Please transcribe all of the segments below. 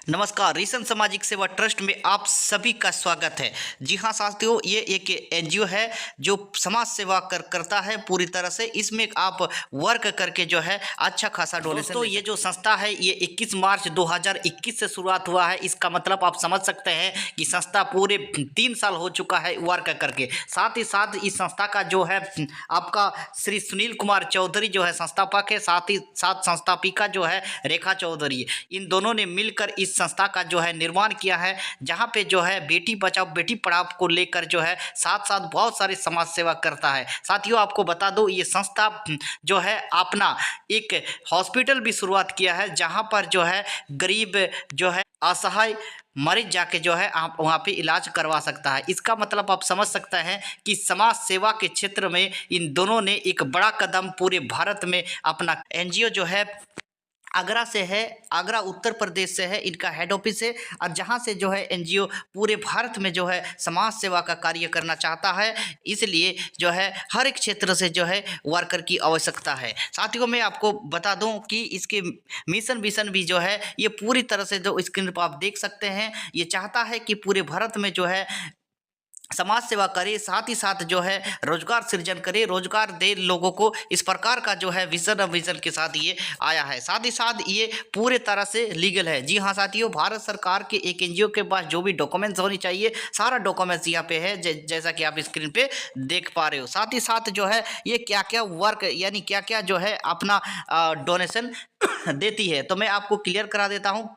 नमस्कार, रीसन सामाजिक सेवा ट्रस्ट में आप सभी का स्वागत है। जी हाँ साथियों, ये एक एनजीओ है जो समाज सेवा करता है पूरी तरह से। इसमें आप वर्क करके जो है अच्छा खासा डोनेशन। दोस्तों, ये जो संस्था है ये 21 मार्च 2021 से शुरुआत हुआ है। इसका मतलब आप समझ सकते हैं कि संस्था पूरे 3 साल हो चुका है वर्क करके। साथ ही साथ इस संस्था का जो है आपका श्री सुनील कुमार चौधरी जो है संस्थापक है, साथ ही साथ संस्थापिका जो है रेखा चौधरी। इन दोनों ने मिलकर इस संस्था का जो है निर्माण किया है, जहां पे जो है बेटी बचाओ बेटी पढ़ाओ को लेकर जो है साथ साथ बहुत सारी समाज सेवा करता है। साथियों, आपको बता दो ये संस्था जो है अपना एक हॉस्पिटल भी शुरुआत किया है, जहां पर जो है गरीब जो है असहाय मरीज जाके जो है आप वहाँ पे इलाज करवा सकता है। इसका मतलब आप समझ सकते हैं कि समाज सेवा के क्षेत्र में इन दोनों ने एक बड़ा कदम पूरे भारत में अपना एनजीओ जो है आगरा से है, आगरा उत्तर प्रदेश से है, इनका हेड ऑफिस है। और जहाँ से जो है एनजीओ पूरे भारत में जो है समाज सेवा का कार्य करना चाहता है, इसलिए जो है हर एक क्षेत्र से जो है वर्कर की आवश्यकता है। साथियों, मैं आपको बता दूं कि इसके मिशन विशन भी जो है ये पूरी तरह से जो स्क्रीन पर आप देख सकते हैं, ये चाहता है कि पूरे भारत में जो है समाज सेवा करे, साथ ही साथ जो है रोजगार सृजन करे, रोजगार दे लोगों को। इस प्रकार का जो है विजन के साथ ये आया है। साथ ही साथ ये पूरे तरह से लीगल है। जी हाँ साथियों, भारत सरकार के एक एनजीओ के पास जो भी डॉक्यूमेंट्स होनी चाहिए सारा डॉक्यूमेंट्स यहाँ पे है, जैसा कि आप स्क्रीन पे देख पा रहे हो। साथ ही साथ जो है ये क्या क्या वर्क यानी क्या क्या जो है अपना डोनेशन देती है, तो मैं आपको क्लियर करा देता हूँ।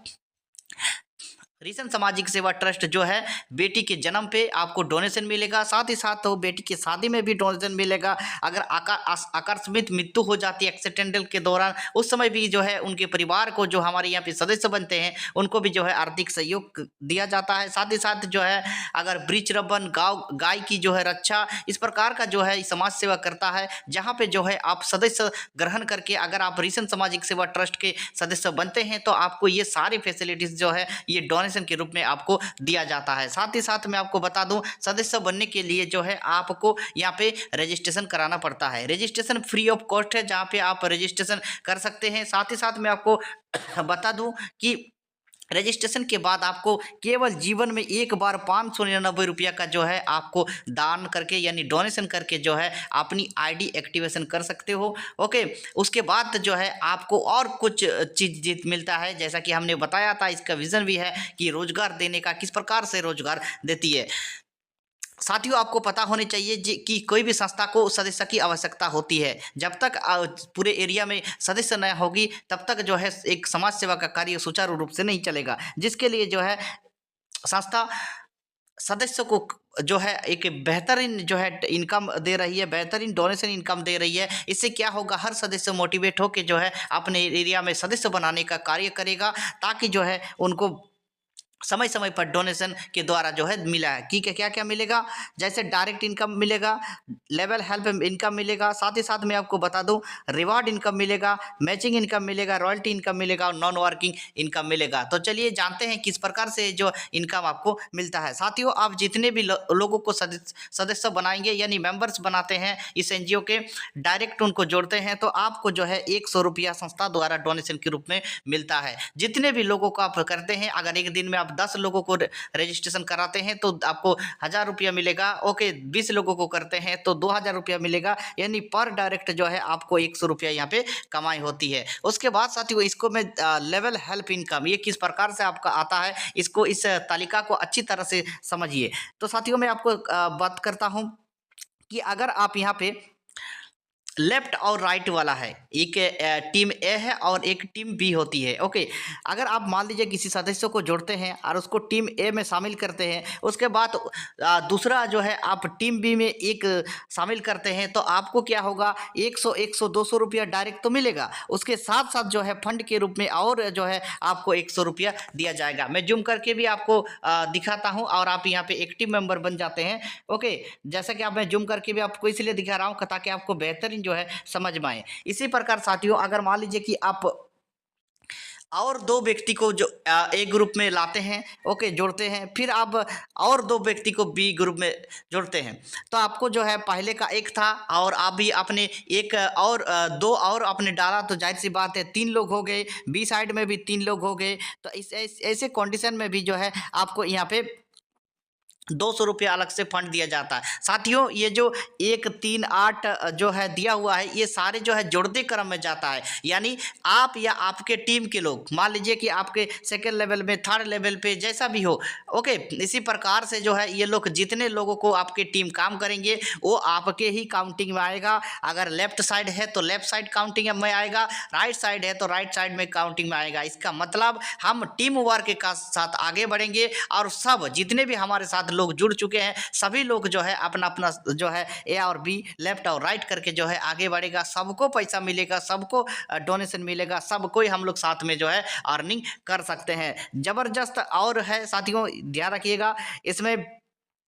रीसन सामाजिक सेवा ट्रस्ट जो है बेटी के जन्म पे आपको डोनेशन मिलेगा, साथ ही साथ तो बेटी की शादी में भी डोनेशन मिलेगा। अगर आकस्मिक मृत्यु हो जाती है एक्सीडेंटल के दौरान, उस समय भी जो है उनके परिवार को जो हमारे यहाँ पे सदस्य बनते हैं उनको भी जो है आर्थिक सहयोग दिया जाता है। साथ ही साथ जो है अगर वृक्षरोपण गाय की जो है रक्षा, इस प्रकार का जो है समाज सेवा करता है, जहाँ पे जो है आप सदस्य ग्रहण करके अगर आप रीसन सामाजिक सेवा ट्रस्ट के सदस्य बनते हैं तो आपको ये सारी फैसिलिटीज जो है ये डोनेशन के रूप में आपको दिया जाता है। साथ ही साथ मैं आपको बता दूं, सदस्य बनने के लिए जो है आपको यहाँ पे रजिस्ट्रेशन कराना पड़ता है। रजिस्ट्रेशन फ्री ऑफ कॉस्ट है, जहाँ पे आप रजिस्ट्रेशन कर सकते हैं। साथ ही साथ मैं आपको बता दूं कि रजिस्ट्रेशन के बाद आपको केवल जीवन में एक बार 599 रुपया का जो है आपको दान करके यानी डोनेशन करके जो है अपनी आईडी एक्टिवेशन कर सकते हो। ओके, उसके बाद जो है आपको और कुछ चीज मिलता है, जैसा कि हमने बताया था इसका विजन भी है कि रोजगार देने का, किस प्रकार से रोजगार देती है। साथियों, आपको पता होनी चाहिए कि कोई भी संस्था को सदस्य की आवश्यकता होती है। जब तक पूरे एरिया में सदस्य न होगी तब तक जो है एक समाज सेवा का कार्य सुचारू रूप से नहीं चलेगा, जिसके लिए जो है संस्था सदस्य को जो है एक बेहतरीन जो है इनकम दे रही है, बेहतरीन डोनेशन इनकम दे रही है। इससे क्या होगा, हर सदस्य मोटिवेट होकर जो है अपने एरिया में सदस्य बनाने का कार्य करेगा, ताकि जो है उनको समय समय पर डोनेशन के द्वारा जो है मिला है कि क्या क्या मिलेगा, जैसे डायरेक्ट इनकम मिलेगा, लेवल हेल्प इनकम मिलेगा, साथ ही साथ मैं आपको बता दूं रिवार्ड इनकम मिलेगा, मैचिंग इनकम मिलेगा, रॉयल्टी इनकम मिलेगा और नॉन वर्किंग इनकम मिलेगा। तो चलिए जानते हैं किस प्रकार से जो इनकम आपको मिलता है। साथियों, आप जितने भी लोगों को सदस्य बनाएंगे यानी मेंबर्स बनाते हैं इस एनजीओ के, डायरेक्ट उनको जोड़ते हैं, तो आपको जो है 100 रुपया संस्था द्वारा डोनेशन के रूप में मिलता है। जितने भी लोगों को आप करते हैं, अगर एक दिन में आप 10 लोगों को रजिस्ट्रेशन कराते हैं तो आपको 1000 रुपया मिलेगा। ओके, 20 लोगों को करते हैं तो 2000 रुपया मिलेगा, यानी पर डायरेक्ट जो है आपको 100 रुपया यहाँ पे कमाई होती है। उसके बाद साथियों, इसको मैं लेवल हेल्प इनकम ये किस प्रकार से आपका आता है, इसको इस तालिका को अच्छी तरह से समझिए। तो साथियों, मैं आपको बात करता हूँ कि अगर आप यहाँ पे लेफ्ट और राइट वाला है, एक टीम ए है और एक टीम बी होती है। ओके, अगर आप मान लीजिए किसी सदस्य को जोड़ते हैं और उसको टीम ए में शामिल करते हैं, उसके बाद दूसरा जो है आप टीम बी में एक शामिल करते हैं, तो आपको क्या होगा, 100 100 200 रुपया डायरेक्ट तो मिलेगा, उसके साथ साथ जो है फंड के रूप में और जो है आपको 100 रुपया दिया जाएगा। मैं जूम करके भी आपको दिखाता हूँ और आप यहाँ पे एक्टिव मेंबर बन जाते हैं। ओके, जैसा कि आप मैं जूम करके भी आपको इसलिए दिखा रहा हूँ ताकि आपको बेहतरीन जो है समझ में आए। इसी प्रकार साथियों, अगर मान लीजिए कि आप और दो व्यक्ति को जो ए ग्रुप में लाते हैं, ओके, जोड़ते हैं, फिर आप और दो व्यक्ति को बी ग्रुप में जोड़ते हैं। तो आपको जो है पहले का एक था और आप भी अपने एक और दो और आपने डाला, तो जाहिर सी बात है 3 लोग हो गए, बी साइड में भी 3 लोग हो गए। तो इस ऐसे कंडीशन में भी जो है आपको यहाँ पे 200 रुपया अलग से फंड दिया जाता है। साथियों, ये जो 1, 3, 8 जो है दिया हुआ है, ये सारे जो है जोड़ते क्रम में जाता है। यानी आप या आपके टीम के लोग, मान लीजिए कि आपके सेकेंड लेवल में, थर्ड लेवल पे, जैसा भी हो, ओके, इसी प्रकार से जो है ये लोग जितने लोगों को आपके टीम काम करेंगे वो आपके ही काउंटिंग में आएगा। अगर लेफ्ट साइड है तो लेफ्ट साइड काउंटिंग में आएगा, राइट साइड है तो राइट साइड में काउंटिंग में आएगा। इसका मतलब हम टीम वर्क के साथ आगे बढ़ेंगे और सब जितने भी हमारे साथ लोग जुड़ चुके हैं, सभी लोग जो है अपना अपना जो है ए और बी, लेफ्ट और राइट करके जो है आगे बढ़ेगा। सबको पैसा मिलेगा, सबको डोनेशन मिलेगा, सबको ही हम लोग साथ में जो है अर्निंग कर सकते हैं। ज़बरदस्त और है साथियों, ध्यान रखिएगा इसमें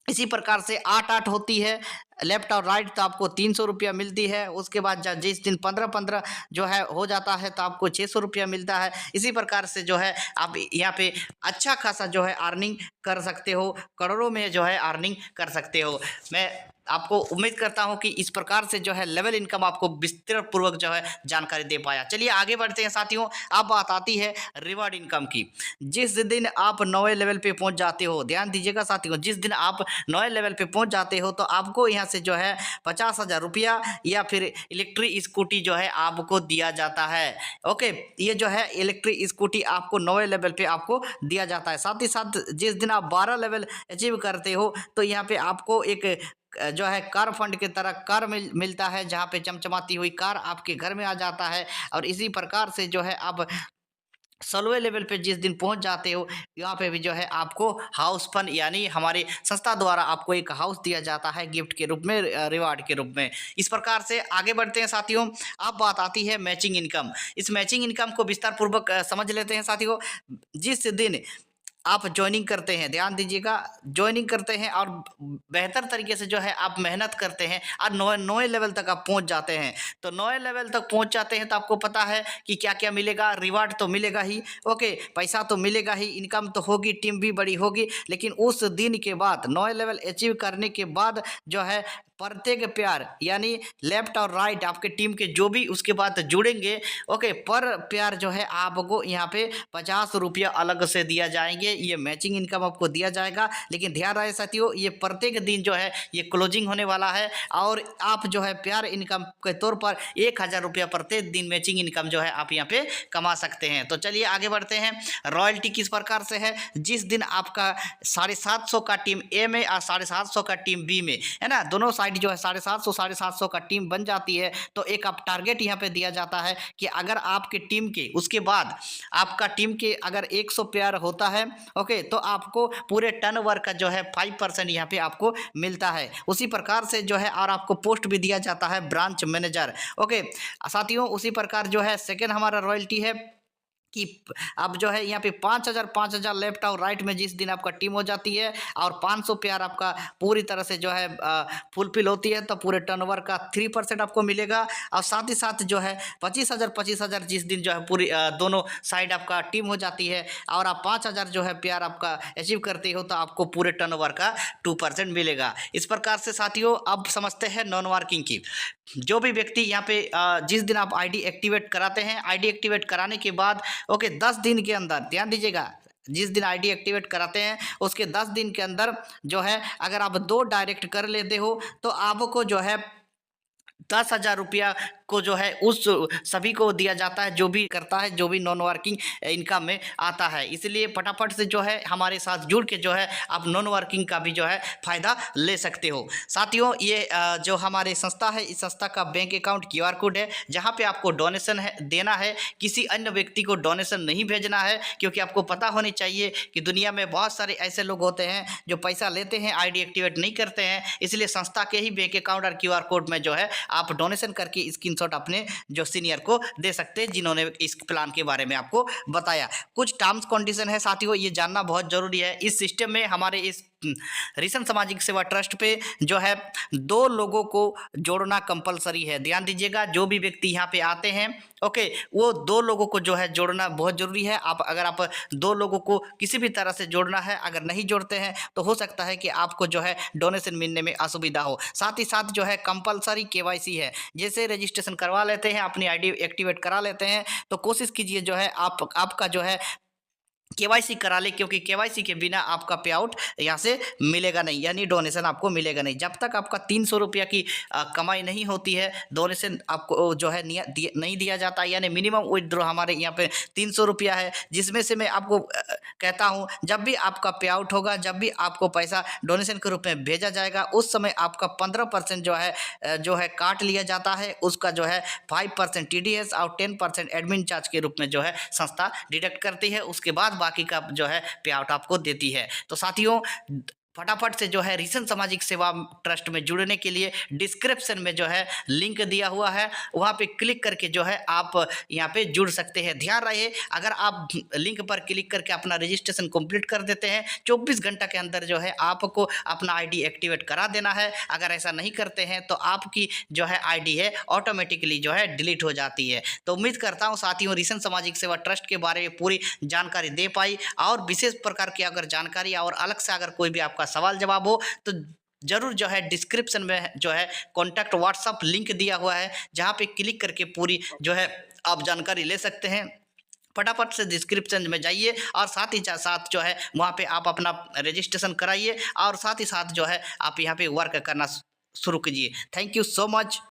इसी प्रकार से 8-8 होती है, लेफ्ट और राइट, तो आपको 300 रुपया मिलती है। उसके बाद जिस दिन 15-15 जो है हो जाता है तो आपको 600 रुपया मिलता है। इसी प्रकार से जो है आप यहाँ पे अच्छा खासा जो है अर्निंग कर सकते हो, करोड़ों में जो है अर्निंग कर सकते हो। मैं आपको उम्मीद करता हूँ कि इस प्रकार से जो है लेवल इनकम आपको विस्तृत पूर्वक जो है जानकारी दे पाया। चलिए आगे बढ़ते हैं साथियों। अब बात आती है रिवार्ड इनकम की। जिस दिन आप 9वें लेवल पे पहुंच जाते हो, ध्यान दीजिएगा साथियों, जिस दिन आप 9वें लेवल पे पहुंच जाते हो तो आपको यहाँ से जो है 50,000 रुपया या फिर इलेक्ट्रिक स्कूटी जो है आपको दिया जाता है। ओके, ये जो है इलेक्ट्रिक स्कूटी आपको 9वें लेवल पे आपको दिया जाता है। साथ ही साथ जिस दिन आप 12 लेवल अचीव करते हो तो यहाँ पे आपको एक जो है कार फंड की तरह कार मिलता है, जहाँ पे चमचमाती हुई कार आपके घर में आ जाता है। और इसी प्रकार से जो है आप 16वें लेवल पे जिस दिन पहुंच जाते हो, यहाँ पे भी जो है आपको हाउस फंड यानी हमारे संस्था द्वारा आपको एक हाउस दिया जाता है गिफ्ट के रूप में, रिवार्ड के रूप में। इस प्रकार से आगे बढ़ते हैं साथियों। अब बात आती है मैचिंग इनकम। इस मैचिंग इनकम को विस्तार पूर्वक समझ लेते हैं साथियों। जिस दिन आप ज्वाइनिंग करते हैं, ध्यान दीजिएगा, ज्वाइनिंग करते हैं और बेहतर तरीके से जो है आप मेहनत करते हैं और 9वें लेवल तक आप पहुंच जाते हैं। तो 9वें लेवल तक पहुंच जाते हैं तो आपको पता है कि क्या क्या मिलेगा। रिवार्ड तो मिलेगा ही, ओके, पैसा तो मिलेगा ही, इनकम तो होगी, टीम भी बड़ी होगी। लेकिन उस दिन के बाद 9वें लेवल अचीव करने के बाद जो है प्रत्येक प्यार यानी लेफ्ट और राइट आपके टीम के जो भी उसके बाद जुड़ेंगे, ओके, पर प्यार जो है आपको यहाँ पे 50 रुपया अलग से दिया जाएंगे। ये मैचिंग इनकम आपको दिया जाएगा। लेकिन ध्यान रहे साथियों, ये प्रत्येक दिन जो है ये क्लोजिंग होने वाला है और आप जो है प्यार इनकम के तौर पर 1000 रुपया प्रत्येक दिन मैचिंग इनकम जो है आप यहाँ पे कमा सकते हैं। तो चलिए आगे बढ़ते हैं। रॉयल्टी किस प्रकार से है, जिस दिन आपका 750 का टीम ए में और 750 का टीम बी में है ना, दोनों साइड जो है 750 का टीम बन जाती है, तो एक आप टारगेट यहाँ पे दिया जाता है कि अगर आपके टीम के उसके बाद आपका टीम के अगर 100 प्लेयर होता है, ओके, तो आपको पूरे टर्नओवर का जो है 5% यहाँ पे आपको मिलता है। उसी प्रकार से जो है और आपको पोस्ट भी दिया जाता है ब्रांच मैनेजर। ओके साथियों, उसी प्रकार जो है सेकेंड हमारा रॉयल्टी है कि अब जो है यहाँ पे 5,000 लेफ्ट और राइट में जिस दिन आपका टीम हो जाती है और 500 प्यार आपका पूरी तरह से जो है फुलफिल होती है, तो पूरे टर्नओवर का 3% आपको मिलेगा। और साथ ही साथ जो है 25,000 जिस दिन जो है पूरी दोनों साइड आपका टीम हो जाती है और आप 5,000 जो है प्यार आपका अचीव करते हो, तो आपको पूरे टर्नओवर का 2% मिलेगा। इस प्रकार से साथियों अब समझते हैं नॉन वर्किंग की। जो भी व्यक्ति यहाँ पे जिस दिन आप आईडी एक्टिवेट कराते हैं, आईडी एक्टिवेट कराने के बाद ओके 10 दिन के अंदर, ध्यान दीजिएगा, जिस दिन आईडी एक्टिवेट कराते हैं उसके 10 दिन के अंदर जो है अगर आप 2 डायरेक्ट कर लेते हो तो आपको जो है 10,000 रुपया को जो है उस सभी को दिया जाता है जो भी करता है, जो भी नॉन वर्किंग इनकम में आता है। इसलिए फटाफट से जो है हमारे साथ जुड़ के जो है आप नॉन वर्किंग का भी जो है फ़ायदा ले सकते हो। साथियों ये जो हमारे संस्था है, इस संस्था का बैंक अकाउंट QR कोड है, जहाँ पे आपको डोनेशन है देना है, किसी अन्य व्यक्ति को डोनेशन नहीं भेजना है। क्योंकि आपको पता होनी चाहिए कि दुनिया में बहुत सारे ऐसे लोग होते हैं जो पैसा लेते हैं, आईडी एक्टिवेट नहीं करते हैं। इसलिए संस्था के ही बैंक अकाउंट और QR कोड में जो है आप डोनेशन करके स्क्रीनशॉट अपने जो सीनियर को दे सकते हैं जिन्होंने इस प्लान के बारे में आपको बताया। कुछ टर्म्स कंडीशन है साथियों, ये जानना बहुत जरूरी है। इस सिस्टम में हमारे इस रिशन सामाजिक सेवा ट्रस्ट पे जो है 2 लोगों को जोड़ना कंपलसरी है। ध्यान दीजिएगा, जो भी व्यक्ति यहाँ पे आते हैं, ओके, वो 2 लोगों को जो है जोड़ना बहुत ज़रूरी है। अगर आप 2 लोगों को किसी भी तरह से जोड़ना है, अगर नहीं जोड़ते हैं तो हो सकता है कि आपको जो है डोनेशन मिलने में असुविधा हो। साथ ही साथ जो है कंपलसरी केवाईसी है। जैसे रजिस्ट्रेशन करवा लेते हैं, अपनी आईडी एक्टिवेट करा लेते हैं, तो कोशिश कीजिए जो है आपका जो है केवाईसी करा ले, क्योंकि केवाईसी के बिना आपका पे आउट यहाँ से मिलेगा नहीं, यानी डोनेशन आपको मिलेगा नहीं। जब तक आपका 300 रुपया की कमाई नहीं होती है, डोनेशन आपको जो है नहीं दिया जाता। यानी मिनिमम विथड्रॉ हमारे यहाँ पे 300 रुपया है, जिसमें से मैं आपको कहता हूँ, जब भी आपका पे आउट होगा, जब भी आपको पैसा डोनेशन के रूप में भेजा जाएगा, उस समय आपका 15% जो है काट लिया जाता है। उसका जो है 5% TDS और 10% एडमिन चार्ज के रूप में जो है संस्था डिडक्ट करती है। उसके बाद बाकी का जो है पे आउट आपको देती है। तो साथियों, फटाफट से जो है रिशन सामाजिक सेवा ट्रस्ट में जुड़ने के लिए डिस्क्रिप्शन में जो है लिंक दिया हुआ है, वहाँ पे क्लिक करके जो है आप यहाँ पे जुड़ सकते हैं। ध्यान रहे, अगर आप लिंक पर क्लिक करके अपना रजिस्ट्रेशन कंप्लीट कर देते हैं, 24 घंटा के अंदर जो है आपको अपना आईडी एक्टिवेट करा देना है। अगर ऐसा नहीं करते हैं तो आपकी जो है आईडी है ऑटोमेटिकली जो है डिलीट हो जाती है। तो उम्मीद करता हूँ साथियों, रिशन सामाजिक सेवा ट्रस्ट के बारे में पूरी जानकारी दे पाई। और विशेष प्रकार की अगर जानकारी और अलग से अगर कोई भी आपका सवाल जवाब हो तो जरूर जो है डिस्क्रिप्शन में जो है कॉन्टैक्ट व्हाट्सअप लिंक दिया हुआ है, जहाँ पे क्लिक करके पूरी जो है आप जानकारी ले सकते हैं। फटाफट से डिस्क्रिप्शन में जाइए और साथ ही साथ जो है वहाँ पे आप अपना रजिस्ट्रेशन कराइए और साथ ही साथ जो है आप यहाँ पे वर्क करना शुरू कीजिए। Thank you so much.